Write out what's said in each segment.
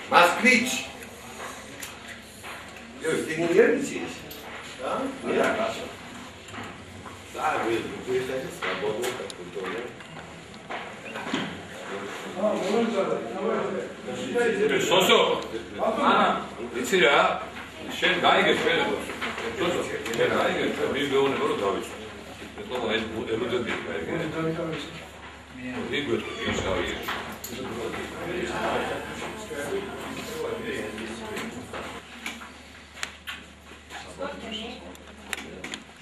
Москвич! Ты не нервничаешь? Да? Я хорошо. Да, вы хотите свободу, как вы тоже. Сосо! Იცი რა? შენ გაიგე ჩვენ. სოსო, შენ გაიგე, მე მეუბნება რომ დავიწყო. ეხლა ეს ემოძები გაიგე. მე გვეთქვი, ის გავიგე.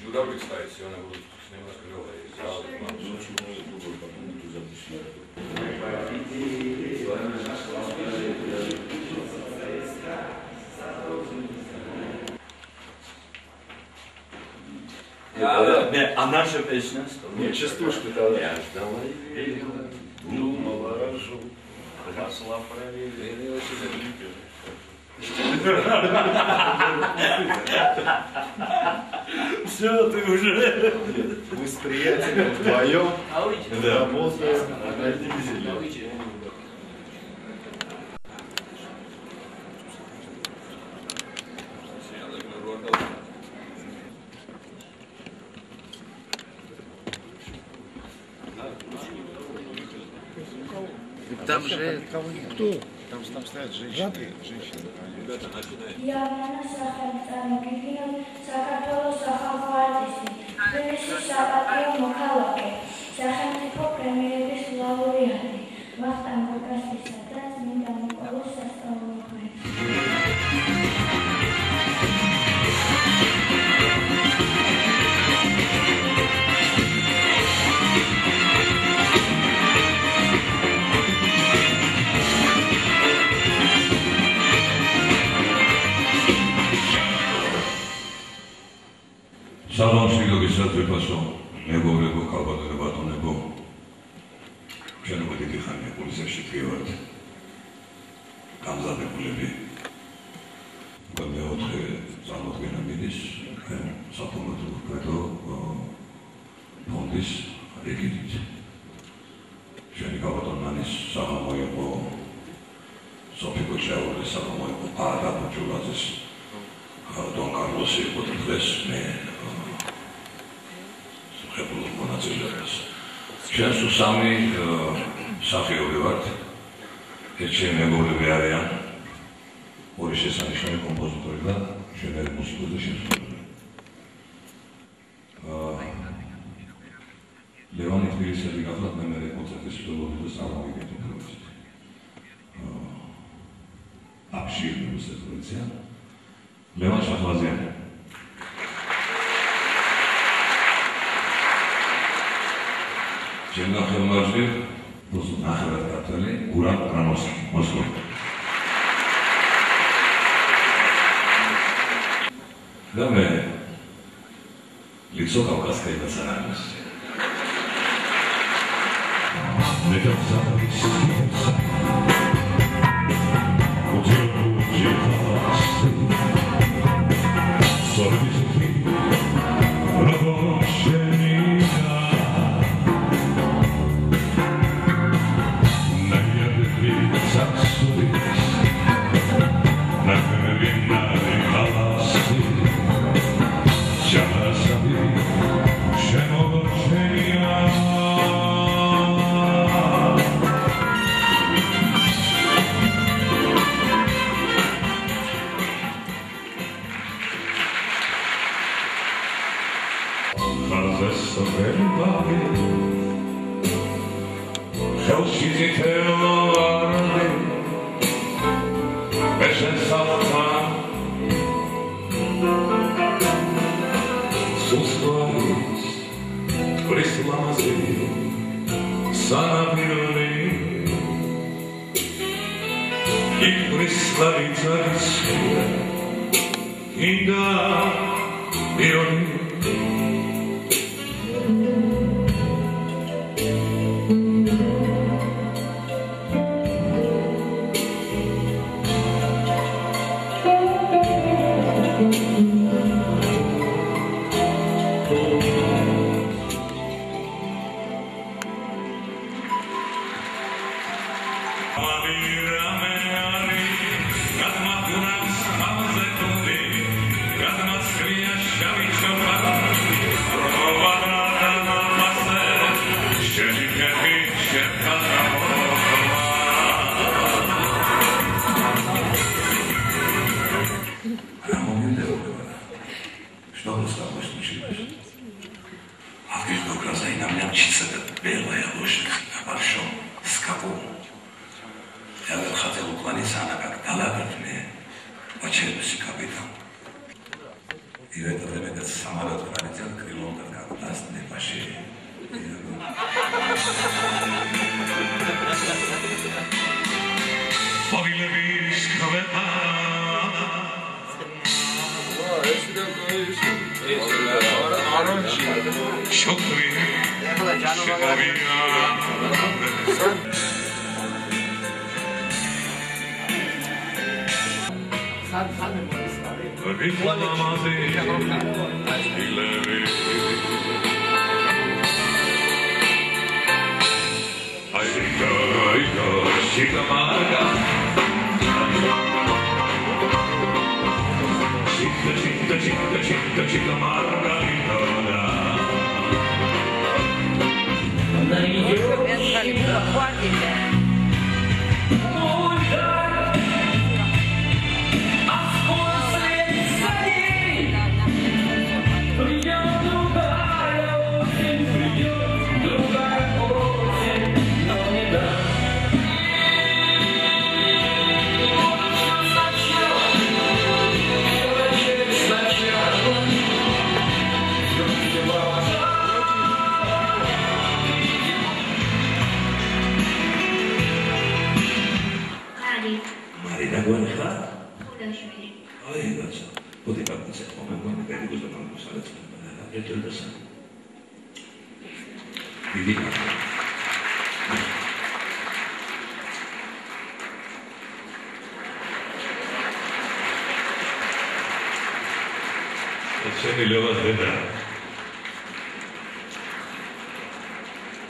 Журавлик стоит, все на будут снимать крыло и сразу. Она же песня. Нет, частушка тогда. Я ждал и верил, думал, ворожу, масла проверил. Все, ты уже. Мы с приятелем вдвоем работаем на дизеле. Там же кто? Там стоят женщины. Ребята, начинаем. Salam შილობის საფასო მეგობრებო, ქალბატონებო, ბატონებო. ჩვენო დიდი ხანია პოლიციაში ვიყავართ. გამზადებულები. მეოთხე წარმოდგენა მიდის საფორმატო ფონდის ეგიდით. ჩვენი ქალბატონანის საღამო იყო სოფიკო ჩაურის საღამო იყო პაატა ბუჯულაძის დონ კარლოსი იყო დღეს მე ხებულობ მონაწილეობას. ჩვენ სამი მსახიობი ვართ. ერთში მეგობრები არიან. ორი შესანიშნავი კომპოზიტორი და ჩვენი მუსიკოსი შემსრულებელი. ლევანი თბილისელი გახლავთ მე კონცერტის მსვლელობი და წარმოვიდეთ უკროებით. აფშირი მუსიკოსია. ლევან შახვაზიანი. Jenga Khelmarji, do'stim Ahmed Katali, Uran Ramovskiy, Moskva. Dame лицо кавказской национальности. мягчится, как белая лошадь на большом скаку. Я бы хотел уклониться, она как галактная, очередной капитан. И в это время, как самолет пролетел крылом, как красный пошире.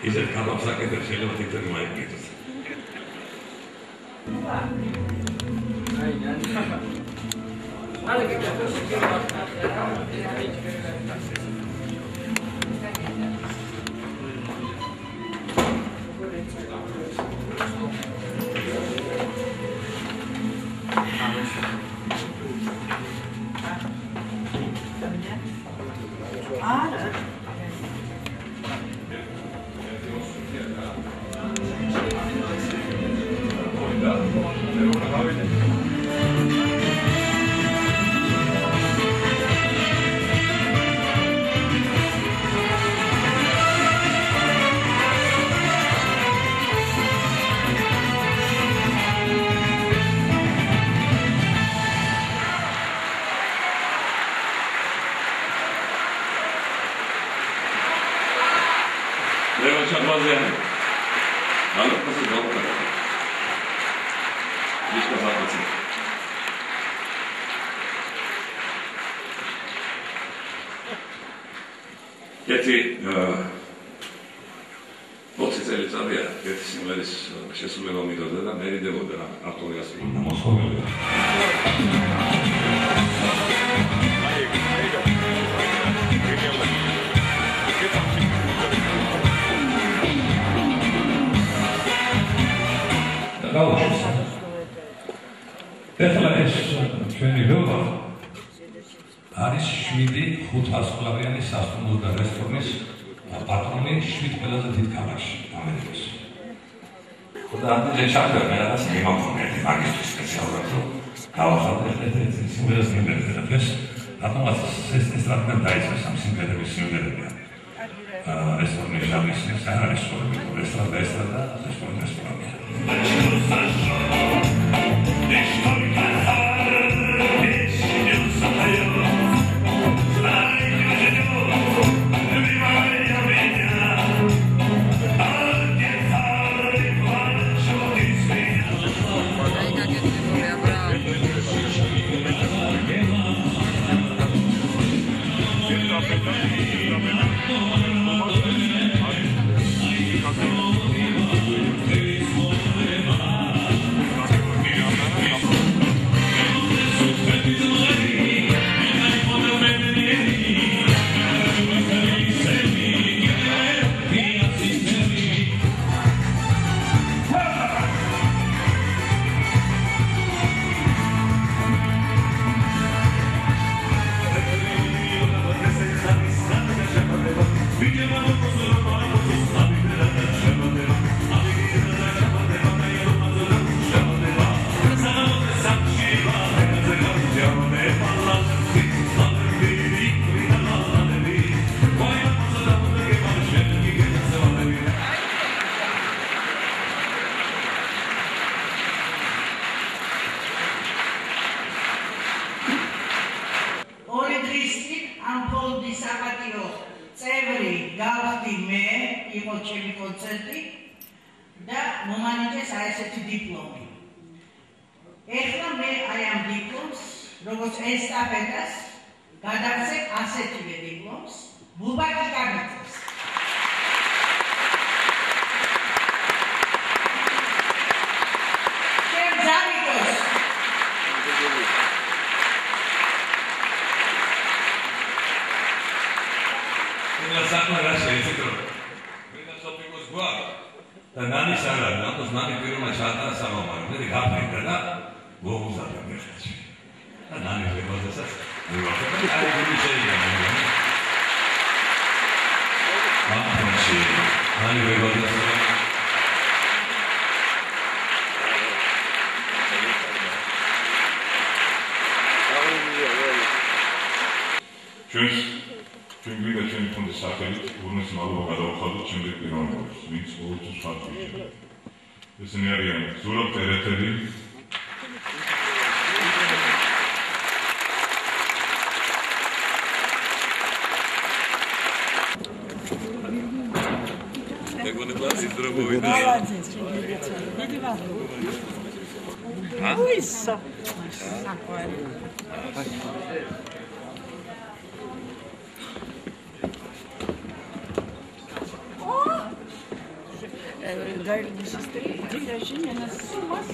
Isn't come up second and she'll think that might be this. Γιατί ότσι θέλει τσάδια, γιατί σημαίνεις σε σου λέγω μητώδερα, μέρη δεγότερα, αυτό για στιγμή. Να μας χωρили. Გაუშვეს. ეხლა ეს ჩვენი ველა არის 7-500 კლავიანი სასტუმრო და რესტორნის პატრონი 7 ყველაზე დიდ ქალაქში ამერიკის. ხოდა ამ შეჩარდა მე რაღაც მიმოხმები მაგისტრის სპეციალურად გავახალე ეს სიმღერას მიმერთა დღეს რატომაც ეს რადგან დაიწყეს ამ სიმღერების სიმღერებია. რესტორნის ჟანრის არის ესტრადა Viděla do pozorování. წევრი გავხდი მე, იყო ჩემი კონცერტი და მომანიჭეს აი ესეთი დიპლომი. ეხლა მე აი ამ დიპლომს, როგორც ესტაფეტას, გადავცემ ასეთივე დიპლომს, ბუბაკი გამიწევს. და ნანის არ არის, ამას ნანი პირველმა ჩაატარა სამომარი, მე გაფრინდა და მოუზარდა მეხეთში. და ნანი ვერვაზესაც მივახერხე, აი გული შეიძლება. მამაჩი, ნანი ვერვაზესაც ჩვენ გვინდა ჩემი ფონდის სახელით ურნის მალობა გადავხადოთ შემდეგ პიროვნებებს, ვინც ყოველთვის ხარჯია. ესენი არიან ზურაბ ტერეთელი, მეგონება სიძრებოვიდა. უისო. საყვარი. Дальний сестры, день рождения на сумас.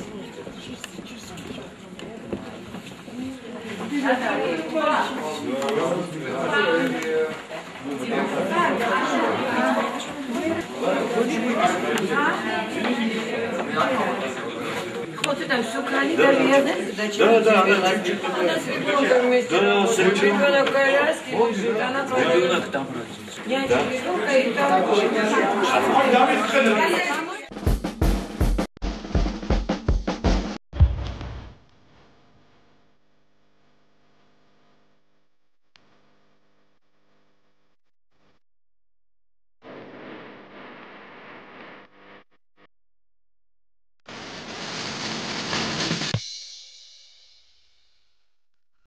Вот это все калибри, да, ребенок коляски лежит, она ребенок там. Я тебе и там.